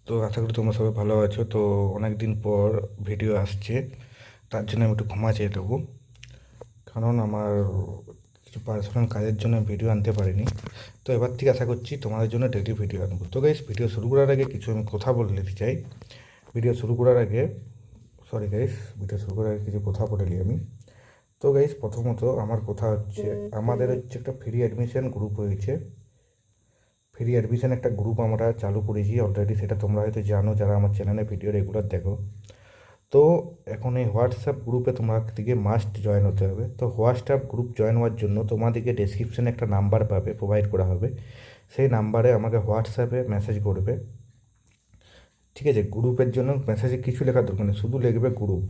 তো আশা করি তোমরা সবাই ভালো আছো। তো অনেক দিন পর ভিডিও আসছে, তার জন্য আমি একটু ক্ষমা চেয়ে দেবো, কারণ আমার কিছু পার্সোনাল কাজের জন্য ভিডিও আনতে পারিনি। তো এবার থেকে আশা করছি তোমাদের জন্য ডেলি ভিডিও আনবো। তো গাইস, ভিডিও শুরু করার আগে কিছু আমি কথা বলে নিতে চাই। ভিডিও শুরু করার আগে সরি গাইস, ভিডিও শুরু করার আগে কিছু কথা বলে নিই আমি। তো গাইস, প্রথমত আমার কথা হচ্ছে, আমাদের হচ্ছে একটা ফ্রি অ্যাডমিশন গ্রুপ হয়েছে। ফ্রি অ্যাডমিশন একটা গ্রুপ আমরা চালু করেছি অলরেডি, সেটা তোমরা হয়তো জানো যারা আমার চ্যানেলে ভিডিও রেগুলার দেখো। তো এখন এই হোয়াটসঅ্যাপ গ্রুপে তোমাদেরকে মাস্ট জয়েন হতে হবে। তো হোয়াটসঅ্যাপ গ্রুপ জয়েন হওয়ার জন্য তোমাদেরকে ডেসক্রিপশনে একটা নাম্বার পাবে, প্রোভাইড করা হবে। সেই নাম্বারে আমাকে হোয়াটসঅ্যাপে মেসেজ করবে, ঠিক আছে? গ্রুপের জন্য মেসেজে কিছু লেখার দরকার নেই, শুধু লিখবে গ্রুপ,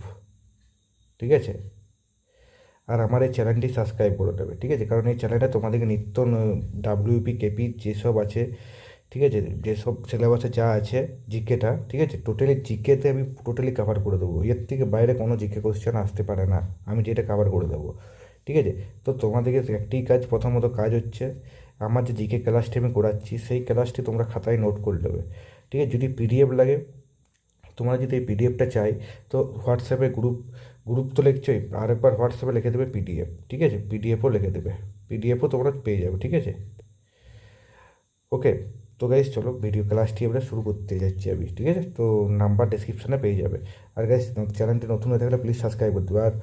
ঠিক আছে? আর আমার এই চ্যানেলটি সাবস্ক্রাইব করে দেবে, ঠিক আছে? কারণ এই চ্যানেলে তোমাদেরকে নিত্য ডাব্লিউপি কেপি যেসব আছে, ঠিক আছে, যেসব সিলেবাসে যা আছে জিকেটা, ঠিক আছে, টোটালি জিকেতে আমি টোটালি কভার করে দেবো। এর থেকে বাইরে কোনো জিকে কোশ্চেন আসতে পারে না, আমি যেটা কভার করে দেবো, ঠিক আছে? তো তোমাদেরকে একটি কাজ, প্রথমত কাজ হচ্ছে, আমার যে জিকে ক্লাসটি আমি করাচ্ছি সেই ক্লাসটি তোমরা খাতায় নোট করে দেবে, ঠিক আছে? যদি পিডিএফ লাগে, তোমরা যদি এই পিডিএফটা চাই, তো হোয়াটসঅ্যাপে গ্রুপ তো লিখছোই, আরেকবার হোয়াটসঅ্যাপে লিখে দেবে পিডিএফ, ঠিক আছে? পিডিএফও লিখে দেবে, পিডিএফও তোমরা পেয়ে যাবে, ঠিক আছে? ওকে। তো গাইস চলো ভিডিও ক্লাসটি আমরা শুরু করতে যাচ্ছি আমি, ঠিক আছে? তো নাম্বার ডেসক্রিপশনে পেয়ে যাবে। আর গাইস, চ্যানেলটি নতুন হয়ে থাকলে প্লিজ সাবস্ক্রাইব করতে হবে। আর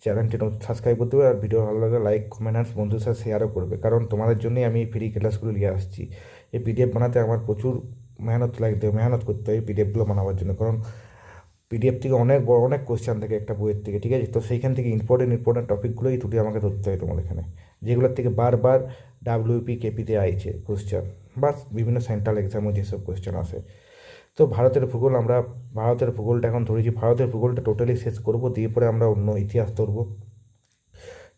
চ্যানেলটি সাবস্ক্রাইব করতে হবে, আর ভিডিও ভালো লাগলে লাইক কমেন্ট আর বন্ধুদের সাথে শেয়ারও করবে, কারণ তোমাদের জন্যই আমি ফ্রি ক্লাসগুলো নিয়ে আসছি। এই পিডিএফ বানাতে আমার প্রচুর মেহনত করতে হয় এই পিডিএফগুলো বানাবার জন্য, কারণ পিডিএফ থেকে অনেক বড় অনেক কোশ্চেন থাকে একটা বইয়ের থেকে, ঠিক আছে? তো সেইখান থেকে ইম্পর্টেন্ট টপিকগুলোই তুলে আমাকে ধরতে হয় তোমার এখানে, যেগুলোর থেকে বারবার ডাব্লিউপি কেপিতে আইছে কোশ্চেন, বা বিভিন্ন সেন্ট্রাল এক্সামও যেসব কোশ্চেন আসে। তো ভারতের ভূগোলটা এখন ধরেছি, ভারতের ভূগোলটা টোটালি শেষ করব, দিয়ে পরে আমরা অন্য ইতিহাস ধরবো,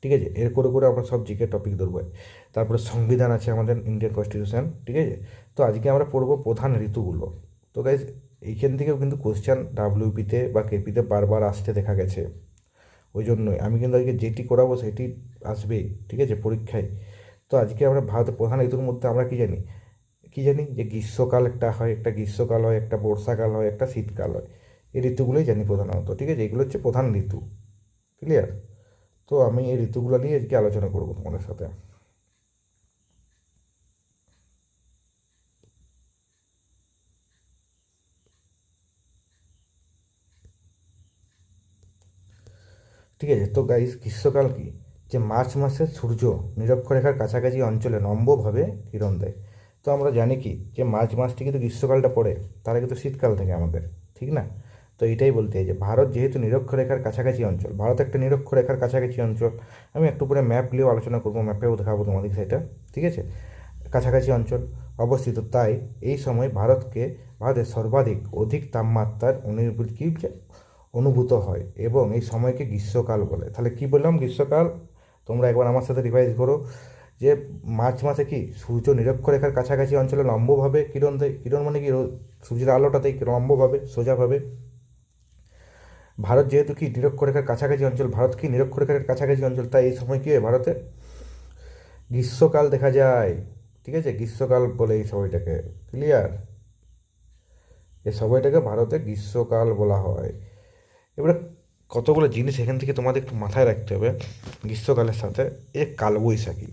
ঠিক আছে? এর করে করে আমরা সব জিকে টপিক ধরবো। তারপরে সংবিধান আছে আমাদের, ইন্ডিয়ান কনস্টিটিউশন, ঠিক আছে? তো আজকে আমরা পড়বো প্রধান ঋতুগুলো। তো গাইজ, এইখান থেকেও কিন্তু কোশ্চেন ডাব্লিউপিতে বা কেপিতে বারবার আসতে দেখা গেছে, ওই জন্যই আমি কিন্তু আজকে যেটি করাবো সেটি আসবেই, ঠিক আছে, পরীক্ষায়। তো আজকে আমরা ভারতের প্রধান ঋতুর মধ্যে আমরা কি জানি যে গ্রীষ্মকাল একটা হয়, একটা গ্রীষ্মকাল হয়, একটা বর্ষাকাল হয়, একটা শীতকাল হয়। এই ঋতুগুলোই জানি প্রধানত, ঠিক আছে? এগুলো হচ্ছে প্রধান ঋতু, ক্লিয়ার? তো আমি এই ঋতুগুলো নিয়ে আজকে আলোচনা করবো তোমাদের সাথে। ঠিক আছে, তো গাইস, গ্রীষ্মকাল কি? যে মার্চ মাসে সূর্য নিরক্ষরেখার কাছাকাছি অঞ্চলে লম্বভাবে কিরণ দেয়। তো আমরা জানি কি যে মার্চ মাস থেকে তো গ্রীষ্মকালটা পড়ে, তার আগে তো শীতকাল থেকে আমাদের, ঠিক না? তো এটাই বলতে চাই যে ভারত যেহেতু নিরক্ষরেখার কাছাকাছি অঞ্চল, ভারত একটা নিরক্ষরেখার কাছাকাছি অঞ্চল। আমি একটু পরে ম্যাপ নিয়েও আলোচনা করবো, ম্যাপেও দেখাবো তোমাদের সেটা, ঠিক আছে? কাছাকাছি অঞ্চল অবস্থিত, তাই এই সময় ভারতের অধিক তাপমাত্রার অনুভূত হয়, এবং এই সময়কে গ্রীষ্মকাল বলে। তাহলে কি বললাম? গ্রীষ্মকাল। তোমরা একবার আমার সাথে রিভাইজ করো যে মার্চ মাসে কি সূর্য নিরক্ষরেখার কাছাকাছি অঞ্চলে লম্বভাবে কিরণ দেয়। কিরণ মানে কি? সূর্যের আলোটা দেয় লম্বভাবে, সোজাভাবে। ভারত যেহেতু কি নিরক্ষরেখার কাছাকাছি অঞ্চল, ভারত কি নিরক্ষরেখার কাছাকাছি অঞ্চল, তাই এই সময় কি হয় ভারতে গ্রীষ্মকাল দেখা যায়, ঠিক আছে? গ্রীষ্মকাল বলে এই সময়টাকে, ক্লিয়ার? এই সময়টাকে ভারতে গ্রীষ্মকাল বলা হয়। এবারে কতগুলো জিনিস এখান থেকে তোমাদের একটু মাথায় রাখতে হবে গ্রীষ্মকালের সাথে। কালবৈশাখী,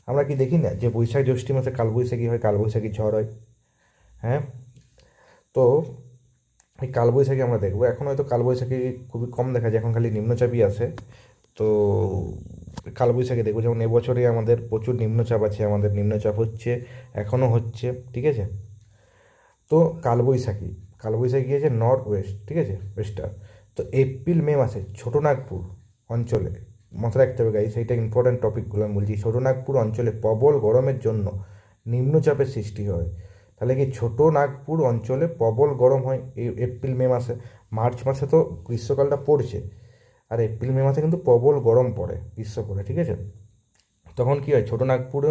আমরা কি দেখি না যে বৈশাখ জ্যৈষ্ঠ মাসে কালবৈশাখী হয়, কালবৈশাখী ঝড় হয়, হ্যাঁ? তো এই কালবৈশাখী আমরা দেখবো। এখন হয়তো কালবৈশাখী খুবই কম দেখা যায়, এখন খালি নিম্নচাপই আসে। তো কালবৈশাখী দেখবো, যেমন এবছরে আমাদের প্রচুর নিম্নচাপ আছে, আমাদের নিম্নচাপ হচ্ছে, এখনও হচ্ছে, ঠিক আছে? তো কালবৈশাখী কালবৈশাখী আছে নর্থ ওয়েস্ট, ঠিক আছে, ওয়েস্টার। তো এপ্রিল মে মাসে ছোটোনাগপুর অঞ্চলে, মাথায় রাখতে হবে গাই, সেইটা ইম্পর্ট্যান্ট টপিকগুলো আমি বলছি। ছোটোনাগপুর অঞ্চলে প্রবল গরমের জন্য নিম্নচাপের সৃষ্টি হয়। তাহলে কি ছোটোনাগপুর অঞ্চলে প্রবল গরম হয় এই এপ্রিল মে মাসে। মার্চ মাসে তো গ্রীষ্মকালটা পড়ছে, আর এপ্রিল মে মাসে কিন্তু প্রবল গরম পড়ে, গ্রীষ্ম পড়ে, ঠিক আছে? তখন কী হয়? ছোটোনাগপুর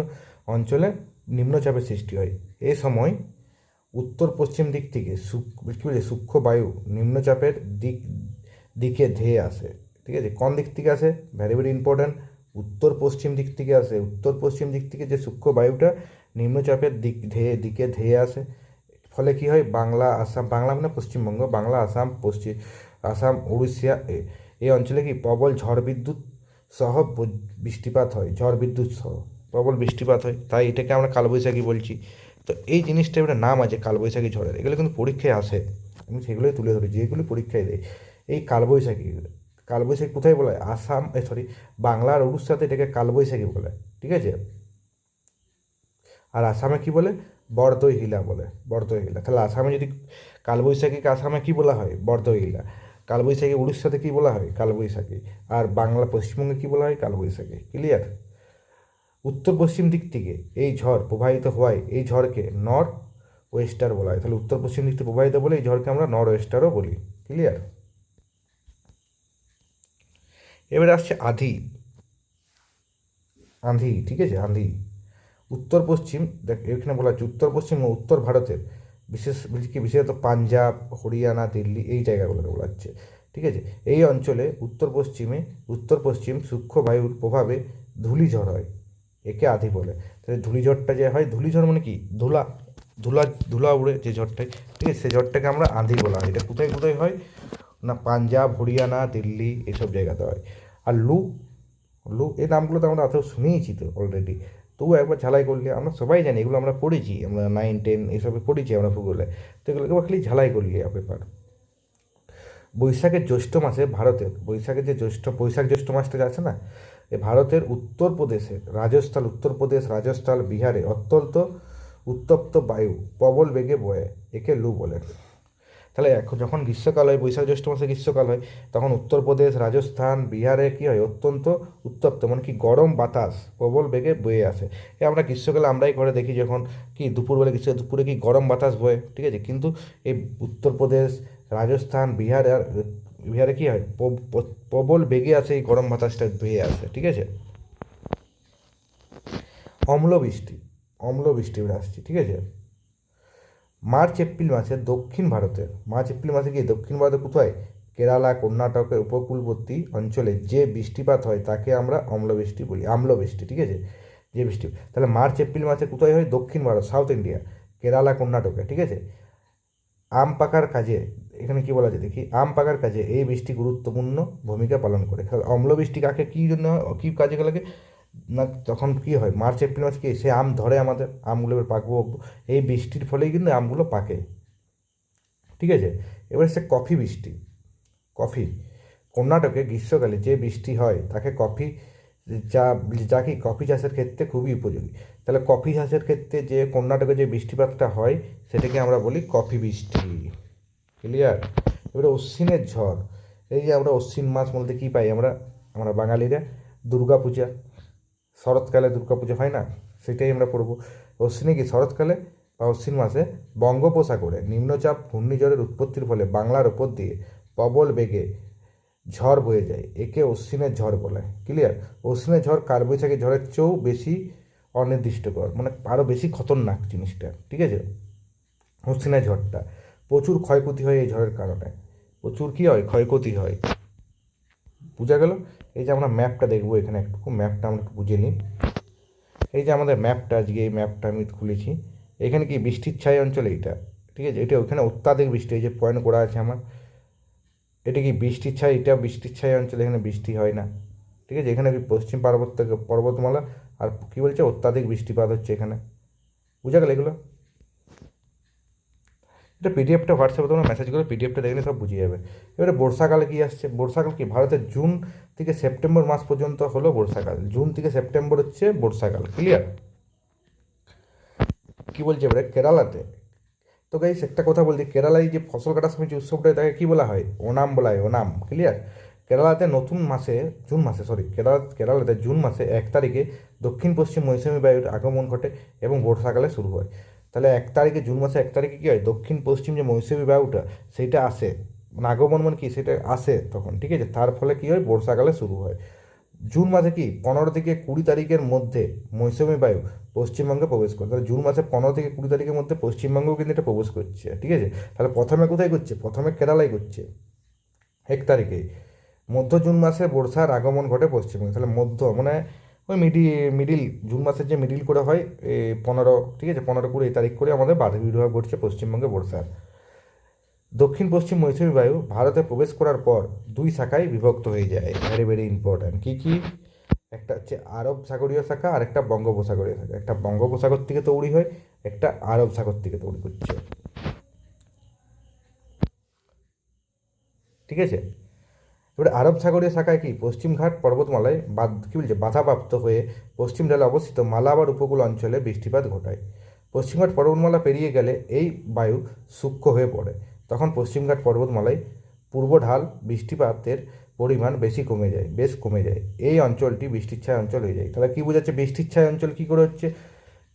অঞ্চলে নিম্নচাপের সৃষ্টি হয়। এই সময় উত্তর পশ্চিম দিক থেকে কী বলে সূক্ষ্ম বায়ু নিম্নচাপের দিকে ধেয়ে আসে, ঠিক আছে? কোন দিক থেকে আসে? ভেরি ভেরি ইম্পর্ট্যান্ট, উত্তর পশ্চিম দিক থেকে আসে। উত্তর পশ্চিম দিক থেকে যে সূক্ষ্ম বায়ুটা নিম্নচাপের দিকে ধেয়ে আসে, ফলে কি হয়, বাংলা আসাম, বাংলা মানে পশ্চিমবঙ্গ, বাংলা আসাম, আসাম উড়িষ্যা এই অঞ্চলে কি প্রবল ঝড় বিদ্যুৎ সহ বৃষ্টিপাত হয়, ঝড় বিদ্যুৎ সহ প্রবল বৃষ্টিপাত হয়, তাই এটাকে আমরা কালবৈশাখী বলছি। তো এই জিনিসটা একটা নাম আছে কালবৈশাখী ঝড়ের, এগুলো কিন্তু পরীক্ষায় আসে, আমি সেগুলোই তুলে ধরি যেগুলো পরীক্ষায় দেয়। এই কালবৈশাখী, কালবৈশাখী কোথায় বলা হয়, আসাম সরি বাংলার উড়িষ্যাতে এটাকে কালবৈশাখী বলে, ঠিক আছে। আর আসামে কি বলে, বরদৈ হিলা বলে, বরদৈ হিলা। তাহলে আসামে যদি কালবৈশাখীকে আসামে কি বলা হয়, বরদৈ হিলা। কালবৈশাখী উড়িষ্যাতে কি বলা হয়, কালবৈশাখী। আর বাংলা পশ্চিমবঙ্গে কি বলা হয়, কালবৈশাখী। ক্লিয়ার? উত্তর পশ্চিম দিক থেকে এই ঝড় প্রবাহিত হওয়ায় এই ঝড়কে নর্থ ওয়েস্টার বলা হয়। তাহলে উত্তর পশ্চিম দিক থেকে প্রবাহিত বলে এই ঝড়কে আমরা নর্থ ওয়েস্টারও বলি। ক্লিয়ার? এবারে আসছে আঁধি। আঁধি, ঠিক আছে, আঁধি। উত্তর পশ্চিম, দেখ এখানে বলা হচ্ছে উত্তর পশ্চিম ও উত্তর ভারতের বিশেষত পাঞ্জাব, হরিয়ানা, দিল্লি এই জায়গাগুলোকে বলা হচ্ছে, ঠিক আছে। এই অঞ্চলে উত্তর পশ্চিম সূক্ষ্ম বায়ুর প্রভাবে ধূলিঝড় হয়, একে আঁধি বলে। তাহলে ধূলিঝড়টা যে হয়, ধূলিঝড় মানে কি, ধুলা ধুলা ধুলা উড়ে যে ঝড়টাই, ঠিক আছে, সেই ঝড়টাকে আমরা আঁধি বলা হয়। এটা কোথায় কোথায় হয় না, পাঞ্জাব, হরিয়ানা, দিল্লি এসব জায়গাতে হয়। আর লু, লু এই নামগুলো তো আমরা অত শুনেইছি তো অলরেডি, তবু একবার ঝালাই করলে আমরা সবাই জানি, এগুলো আমরা পড়েছি, আমরা 9, 10 এসবে পড়েছি আমরা ভূগোলে, তো এগুলোকে একবার খালি ঝালাই করলি ব্যাপার। বৈশাখের জ্যৈষ্ঠ মাসে ভারতের, বৈশাখের যে বৈশাখ জ্যৈষ্ঠ মাসটা আছে না, এ ভারতের উত্তরপ্রদেশে, উত্তরপ্রদেশ, রাজস্থান, বিহারে অত্যন্ত উত্তপ্ত বায়ু প্রবল বেগে বয়ে, একে লু বলে। তাহলে এখন যখন গ্রীষ্মকাল হয়, বৈশাখ জ্যৈষ্ঠ মাসে গ্রীষ্মকাল হয়, তখন উত্তরপ্রদেশ, রাজস্থান, বিহারে কী হয়, অত্যন্ত উত্তপ্ত মানে কি গরম বাতাস প্রবল বেগে বয়ে আসে। আমরা গ্রীষ্মকালে আমরাই ঘরে দেখি যখন কি দুপুরবেলা, দুপুরে কি গরম বাতাস বয়ে, ঠিক আছে। কিন্তু এই উত্তরপ্রদেশ, রাজস্থান, বিহারে কী হয়, প্রবল বেগে আসে, এই গরম বাতাসটা বয়ে আসে, ঠিক আছে। অম্লবৃষ্টি, অম্লবৃষ্টি আসছে, ঠিক আছে। মার্চ এপ্রিল মাসে দক্ষিণ ভারতের, মার্চ এপ্রিল মাসে গিয়ে দক্ষিণ ভারতে কোথায়, কেরালা, কর্ণাটকের উপকূলবর্তী অঞ্চলে যে বৃষ্টিপাত হয় তাকে আমরা অম্লবৃষ্টি বলি, আম্লবৃষ্টি, ঠিক আছে। যে বৃষ্টি, তাহলে মার্চ এপ্রিল মাসে কোথায় হয়, দক্ষিণ ভারত, সাউথ ইন্ডিয়া, কেরালা, কর্ণাটকে, ঠিক আছে। আম পাকার কাজে, এখানে কি বলা আছে দেখি, আম পাকার কাজে এই বৃষ্টি গুরুত্বপূর্ণ ভূমিকা পালন করে। অম্লবৃষ্টি কাকে কী জন্য, কী কাজে লাগে না, তখন কী হয় মার্চ এপ্রিল মাসে কি সে আম ধরে, আমাদের আমগুলো এবার পাকবো, এই বৃষ্টির ফলেই কিন্তু আমগুলো পাকে, ঠিক আছে। এবার সে কফি বৃষ্টি, কফি, কর্ণাটকে গ্রীষ্মকালে যে বৃষ্টি হয় তাকে কফি, যা যা কি কফি চাষের ক্ষেত্রে খুবই উপযোগী। তাহলে কফি চাষের ক্ষেত্রে যে কর্ণাটকে যে বৃষ্টিপাতটা হয় সেটাকে আমরা বলি কফি বৃষ্টি। ক্লিয়ার? এবারে অশ্বিনের ঝড়, এই যে আমরা অশ্বিন মাস বলতে কী পাই আমরা, আমরা বাঙালিরা দুর্গা পূজা, শরৎকালে দুর্গা পুজো হয় না, সেটাই আমরা পড়বো। অশ্বিনে কি শরৎকালে বা অশ্বিন মাসে বঙ্গোপসাগরে নিম্নচাপ ঘূর্ণিঝড়ের উৎপত্তির ফলে বাংলার ওপর দিয়ে প্রবল বেগে ঝড় বয়ে যায়, একে অশ্বিনের ঝড় বলে। ক্লিয়ার? অশ্বিনের ঝড় কালবৈশাখী ঝড়ের চেয়েও বেশি অনির্দিষ্টকর, মানে আরও বেশি খতরনাক জিনিসটা, ঠিক আছে। অশ্বিনের ঝড়টা প্রচুর ক্ষয়ক্ষতি হয় এই ঝড়ের কারণে, প্রচুর কী হয়, ক্ষয়ক্ষতি হয়। বোঝা গেল? এই যে আমরা ম্যাপটা দেখবো এখানে, একটু ম্যাপটা আমরা একটু বুঝে নিই। এই যে আমাদের ম্যাপটা, আজকে এই ম্যাপটা আমি খুলেছি, এখানে কি বৃষ্টির ছায় অঞ্চল এইটা, ঠিক আছে। এটা ওখানে অত্যাধিক বৃষ্টি, এই যে পয়েন্ট করা আছে আমার, এটা কি বৃষ্টির ছায়, এটা বৃষ্টির ছায় অঞ্চল, এখানে বৃষ্টি হয় না, ঠিক আছে। এখানে পশ্চিম পর্বতমালা, আর কী বলছে, অত্যাধিক বৃষ্টিপাত হচ্ছে এখানে। বুঝা গেল এগুলো? এটা পিডিএফটা হোয়াটসঅ্যাপে তোমরা মেসেজ করে পিডিএফটা দেখলে সব বুঝে যাবে। এবারে বর্ষাকালে কী আসছে, বর্ষাকাল কি ভারতের জুন থেকে সেপ্টেম্বর মাস পর্যন্ত হলো বর্ষাকাল, জুন থেকে সেপ্টেম্বর হচ্ছে বর্ষাকাল। ক্লিয়ার? কী বলছে এবারে কেরালাতে, তো গাইস একটা কথা বলছি, কেরালায় যে ফসল কাটার সময় যে উৎসবটা তাকে কী বলা হয়, ওনাম বলা হয়, ওনাম। ক্লিয়ার? কেরালাতে নতুন মাসে, জুন মাসে, সরি কেরালাতে জুন মাসে 1 তারিখে দক্ষিণ পশ্চিম মৌসুমী বায়ুর আগমন ঘটে এবং বর্ষাকালে শুরু হয়। তাহলে 1 তারিখে, জুন মাসে 1 তারিখে কী হয়, দক্ষিণ পশ্চিম যে মৌসুমী বায়ুটা সেইটা আসে, মানে আগমন মানে কি, সেটা আসে তখন, ঠিক আছে। তার ফলে কী হয়, বর্ষাকালে শুরু হয়। জুন মাসে কি 15 থেকে 20 তারিখের মধ্যে মৌসুমী বায়ু পশ্চিমবঙ্গে প্রবেশ করে, তাহলে জুন মাসে 15 থেকে 20 তারিখের মধ্যে পশ্চিমবঙ্গেও কিন্তু এটা প্রবেশ করছে, ঠিক আছে। তাহলে প্রথমে কোথায় করছে, প্রথমে কেরালায় করছে 1 তারিখে। মধ্য জুন মাসে বর্ষার আগমন ঘটে পশ্চিমবঙ্গে, তাহলে মধ্য মানে ওই মিডিল জুন মাসের যে মিডিল করে হয় 15, ঠিক আছে, 15-20 তারিখ করে আমাদের বায়ু বিভাগ ঘটছে পশ্চিমবঙ্গে বর্ষার। দক্ষিণ পশ্চিম মৌসুমী বায়ু ভারতে প্রবেশ করার পর দুই শাখায় বিভক্ত হয়ে যায়, ভেরি ভেরি ইম্পর্ট্যান্ট। কী কী? একটা হচ্ছে আরব সাগরীয় শাখা আর একটা বঙ্গোপসাগরীয় শাখা। একটা বঙ্গোপসাগর থেকে তৈরি হয়, একটা আরব সাগর থেকে তৈরি করছে, ঠিক আছে। এবারে আরব সাগরীয় শাখায় কি পশ্চিমঘাট পর্বতমালায় কী বলছে বাধাপ্রাপ্ত হয়ে পশ্চিম ঢালে অবস্থিত মালাবার উপকূল অঞ্চলে বৃষ্টিপাত ঘটায়। পশ্চিমঘাট পর্বতমালা পেরিয়ে গেলে এই বায়ু সূক্ষ্ম হয়ে পড়ে, তখন পশ্চিমঘাট পর্বতমালায় পূর্ব ঢাল বৃষ্টিপাতের পরিমাণ বেশ কমে যায়। এই অঞ্চলটি বৃষ্টির ছায়া অঞ্চল হয়ে যায়। তাহলে কী বোঝাচ্ছে বৃষ্টির ছায়া অঞ্চল কী করে হচ্ছে?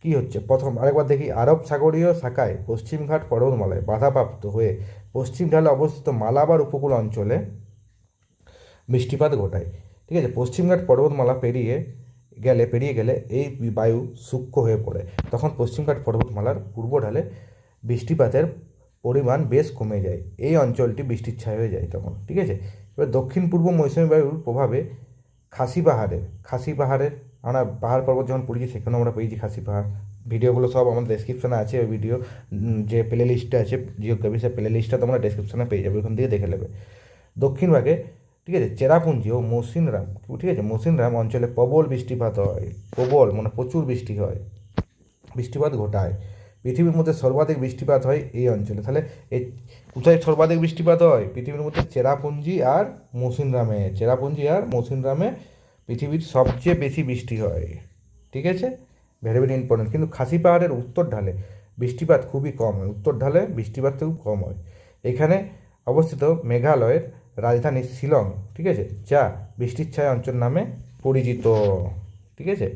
কী হচ্ছে প্রথম আরেকবার দেখি। আরব সাগরীয় শাখায় পশ্চিমঘাট পর্বতমালায় বাধাপ্রাপ্ত হয়ে পশ্চিম ঢালে অবস্থিত মালাবার উপকূল অঞ্চলে বৃষ্টিপাত ঘটায়, ঠিক আছে। পশ্চিমঘাট পর্বতমালা পেরিয়ে গেলে এই বায়ু সূক্ষ্ম হয়ে পড়ে, তখন পশ্চিমঘাট পর্বতমালার পূর্ব ঢালে বৃষ্টিপাতের পরিমাণ বেশ কমে যায়। এই অঞ্চলটি বৃষ্টির ছায়া হয়ে যায় তখন, ঠিক আছে। এবার দক্ষিণ পূর্ব মৌসুমী বায়ুর প্রভাবে খাসি পাহাড়ের আমরা পাহাড় পর্বত যখন পড়েছি সেখানেও আমরা পেয়েছি খাসি পাহাড়। ভিডিওগুলো সব আমাদের ডেসক্রিপশনে আছে, ওই ভিডিও যে প্লে লিস্টটা আছে জিওগ্রাফি, সে প্লে লিস্টটা তোমরা ডেসক্রিপশনে পেয়ে যাবে, ওখান থেকে দেখে নেবে। দক্ষিণ ভাগে, ঠিক আছে, চেরাপুঞ্জি ও মৌসিনরাম, ঠিক আছে, মৌসিনরাম অঞ্চলে প্রবল বৃষ্টিপাত হয়, প্রবল মানে প্রচুর বৃষ্টিপাত ঘটায়। পৃথিবীর মধ্যে সর্বাধিক বৃষ্টিপাত হয় এই অঞ্চলে। তাহলে এই কোথায় সর্বাধিক বৃষ্টিপাত হয়? পৃথিবীর মধ্যে চেরাপুঞ্জি আর মৌসিনরামে পৃথিবীর সবচেয়ে বেশি বৃষ্টি হয়, ঠিক আছে, ভেরি ভেরি ইম্পর্টেন্ট। কিন্তু খাসি পাহাড়ের উত্তর ঢালে বৃষ্টিপাত খুবই কম হয়, বৃষ্টিপাত খুব কম হয়। এখানে অবস্থিত মেঘালয়ের রাজধানী শিলং, ঠিক আছে, যা বৃষ্টির ছায়া অঞ্চল নামে পরিচিত, ঠিক আছে।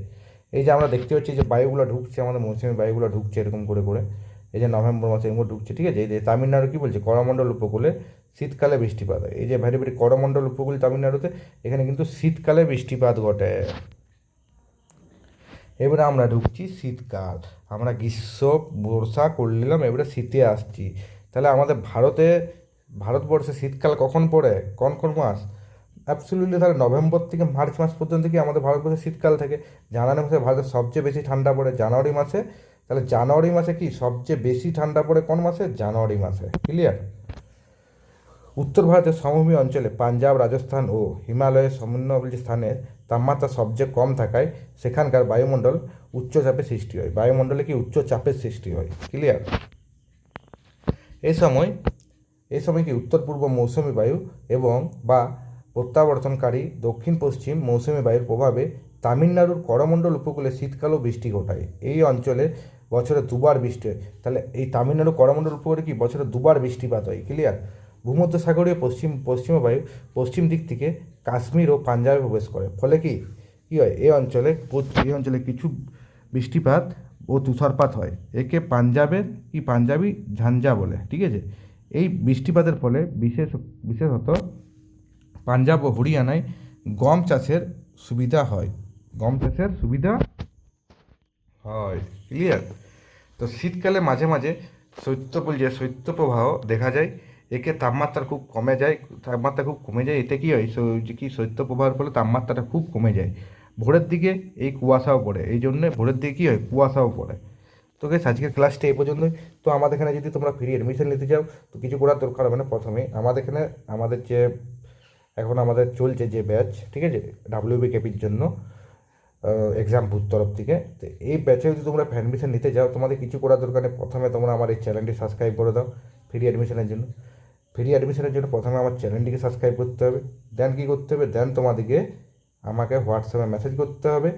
এই যে আমরা দেখতে পাচ্ছি যে বায়ুগুলো ঢুকছে, আমাদের মৌসুমী বায়ুগুলো ঢুকছে এরকম করে করে, এই যে নভেম্বর মাসে এরকম ঢুকছে, ঠিক আছে। এই যে তামিলনাড়ু কী বলছে, করমণ্ডল উপকূলে শীতকালে বৃষ্টিপাত হয়। এই যে ভেরি ভেরি করমণ্ডল উপকূল তামিলনাড়ুতে, এখানে কিন্তু শীতকালে বৃষ্টিপাত ঘটে। এবারে আমরা ঢুকছি শীতকাল। আমরা গ্রীষ্ম বর্ষা করলাম, এবারে শীতে আসছি। তাহলে আমাদের ভারতবর্ষে শীতকাল কখন পড়ে, কোন কোন মাস? অ্যাবসলিউটলি তাহলে নভেম্বর থেকে মার্চ মাস পর্যন্ত কি আমাদের ভারতবর্ষে শীতকাল থাকে। জানুয়ারি মাসে ভারতের সবচেয়ে বেশি ঠান্ডা পড়ে জানুয়ারি মাসে। তাহলে জানুয়ারি মাসে কি সবচেয়ে বেশি ঠান্ডা পড়ে কোন মাসে? জানুয়ারি মাসে, ক্লিয়ার। উত্তর ভারতের সমভূমি অঞ্চলে পাঞ্জাব, রাজস্থান ও হিমালয়ের সমন্বয় স্থানে তাপমাত্রা সবচেয়ে কম থাকায় সেখানকার বায়ুমণ্ডল উচ্চচাপের সৃষ্টি হয়। বায়ুমণ্ডলে কি উচ্চচাপের সৃষ্টি হয়, ক্লিয়ার। এই সময় কি উত্তর পূর্ব মৌসুমী বায়ু এবং বা প্রত্যাবর্তনকারী দক্ষিণ পশ্চিম মৌসুমী বায়ুর প্রভাবে তামিলনাড়ুর করমণ্ডল উপকূলে শীতকালেও বৃষ্টি ঘটায়। এই অঞ্চলে বছরে দুবার বৃষ্টি হয়। তাহলে এই তামিলনাড়ু করমণ্ডল উপকূলে কি বছরে দুবার বৃষ্টিপাত হয়, ক্লিয়ার। ভূমধ্যসাগরীয় পশ্চিম বায়ু পশ্চিম দিক থেকে কাশ্মীর ও পাঞ্জাবে প্রবেশ করে, ফলে কি কী হয়, এই অঞ্চলে কিছু বৃষ্টিপাত ও তুষারপাত হয়। একে পাঞ্জাবি ঝঞ্ঝা বলে, ঠিক আছে। এই বৃষ্টিপাতের ফলে বিশেষত পাঞ্জাব ও হরিয়ানায় গম চাষের সুবিধা হয়, ক্লিয়ার। তো শীতকালে মাঝে মাঝে শৈত্যপ্রবাহ দেখা যায়। একে তাপমাত্রা খুব কমে যায়। এতে কী হয়, শৈত্যপ্রবাহের ফলে তাপমাত্রাটা খুব কমে যায়। ভোরের দিকে এই কুয়াশাও পড়ে, এই জন্যে ভোরের দিকে কী হয়, কুয়াশাও পড়ে। তো গেস আজকের ক্লাসটা এই পর্যন্তই। তো আমাদের এখানে যদি তোমরা ফ্রি অ্যাডমিশন নিতে চাও তো কিছু করার দরকার হবে না। প্রথমে আমাদের চলছে যে ব্যাচ, ঠিক আছে, WBKPর জন্য এক্সাম বুথ তরফ থেকে। তো এই ব্যাচে যদি তোমরা অ্যাডমিশন নিতে যাও তোমাদের কিছু করার দরকার নেই। প্রথমে তোমরা আমার এই চ্যানেলটি সাবস্ক্রাইব করে দাও ফ্রি অ্যাডমিশনের জন্য। প্রথমে আমার চ্যানেলটিকে সাবস্ক্রাইব করতে হবে। দেন কী করতে হবে, তোমাদেরকে আমাকে হোয়াটসঅ্যাপে মেসেজ করতে হবে।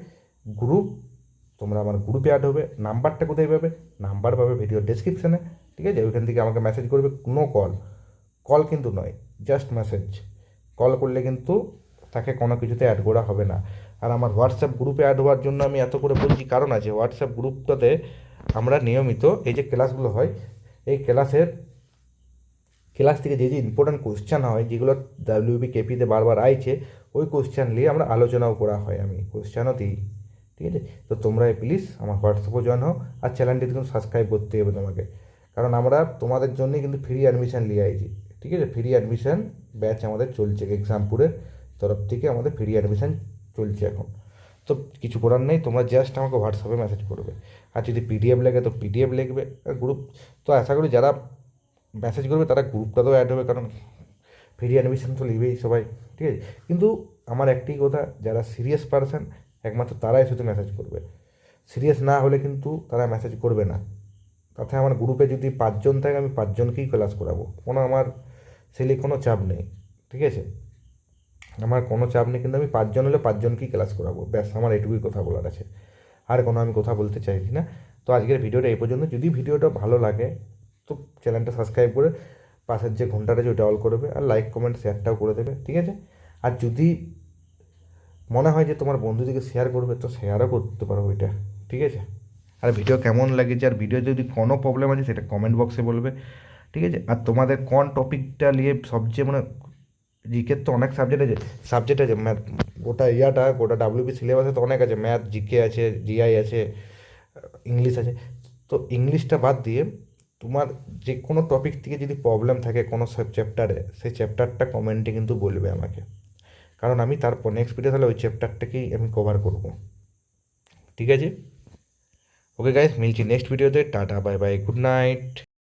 তোমরা আমার গ্রুপে অ্যাড হবে। নাম্বারটা কোথায় পাবে? নাম্বার পাবে ভিডিও ডেসক্রিপশানে, ঠিক আছে। ওইখান থেকে আমাকে মেসেজ করবে, কোনো কল কিন্তু নয়, জাস্ট মেসেজ। কল করলে কিন্তু তাকে কোনো কিছুতে অ্যাড করা হবে না। আর আমার হোয়াটসঅ্যাপ গ্রুপে অ্যাড হওয়ার জন্য আমি এত করে বলছি কারণ আছে। হোয়াটসঅ্যাপ গ্রুপটাতে আমরা নিয়মিত এই যে ক্লাসগুলো হয়, এই ক্লাস থেকে যে ইম্পর্টেন্ট কোশ্চেন হয়, যেগুলো WBKPতে বারবার আইছে, ওই কোশ্চেন নিয়ে আমরা আলোচনাও করা হয়, আমি কোশ্চেনও দিই, ঠিক আছে। তো তোমরা প্লিজ আমার হোয়াটসঅ্যাপে জয়েন হও। আর চ্যানেলটি কিন্তু সাবস্ক্রাইব করতে হবে তোমাকে, কারণ আমরা তোমাদের জন্যই কিন্তু ফ্রি অ্যাডমিশান নিয়ে আইছি, ঠিক আছে। ফ্রি অ্যাডমিশান ব্যাচ আমাদের চলছে, এক্সামপুরের তরফ থেকে আমাদের ফ্রি অ্যাডমিশান চলছে এখন। তো কিছু করার নেই, তোমরা জাস্ট আমাকে হোয়াটসঅ্যাপে মেসেজ করবে। আর যদি পিডিএফ লেগে তো পিডিএফ লিখবে। আর গ্রুপ তো আশা করি যারা মেসেজ করবে তারা গ্রুপটাতেও অ্যাড হবে, কারণ ফ্রি অ্যাডমিশন তো নেবেই সবাই, ঠিক আছে। কিন্তু আমার একটাই কথা, যারা সিরিয়াস পারসন একমাত্র তারাই শুধু মেসেজ করবে, সিরিয়াস না হলে কিন্তু তারা মেসেজ করবে না। তাতে আমার গ্রুপে যদি 5 জন থাকে আমি 5 জনকেই ক্লাস করাবো, কোনো আমার সেলে কোনো চাপ নেই, ঠিক আছে। আমার কোনো চাপ নেই, কিন্তু আমি 5 জন হলে 5 জনকেই ক্লাস করাবো, ব্যাস আমার এটুকুই কথা বলার আছে, আর কোনো আমি কথা বলতে চাইছি না। তো আজকের ভিডিওটা এই পর্যন্ত। যদি ভিডিওটা ভালো লাগে তো চ্যানেলটা সাবস্ক্রাইব করে পাশের যে ঘন্টাটা আছে ওটা অল করবে, আর লাইক কমেন্ট শেয়ারটাও করে দেবে, ঠিক আছে। আর যদি মনে হয় যে তোমার বন্ধুদেরকে শেয়ার করবে তো শেয়ারও করতে পারো ওইটা, ঠিক আছে। আর ভিডিও কেমন লাগেছে আর ভিডিও যদি কোনো প্রবলেম আছে সেটা কমেন্ট বক্সে বলবে, ঠিক আছে। আর তোমাদের কোন টপিকটা নিয়ে সবচেয়ে মানে জিকের তো অনেক সাবজেক্ট আছে ম্যাথ, গোটা ডাব্লিউবি সিলেবাসে তো অনেক আছে, ম্যাথ, জিকে আছে, জিআই আছে, ইংলিশ আছে। তো ইংলিশটা বাদ দিয়ে তোমার যে কোনো টপিক থেকে যদি প্রবলেম থাকে কোনো চ্যাপ্টারে, সেই চ্যাপ্টারটা কমেন্টে কিন্তু বলবে আমাকে, কারণ আমি তারপর নেক্সট ভিডিও তাহলে ওই চ্যাপ্টারটাকেই আমি কভার করব, ঠিক আছে। ওকে গাইস, মিলছি নেক্সট ভিডিওতে। Tata, bye bye, good night.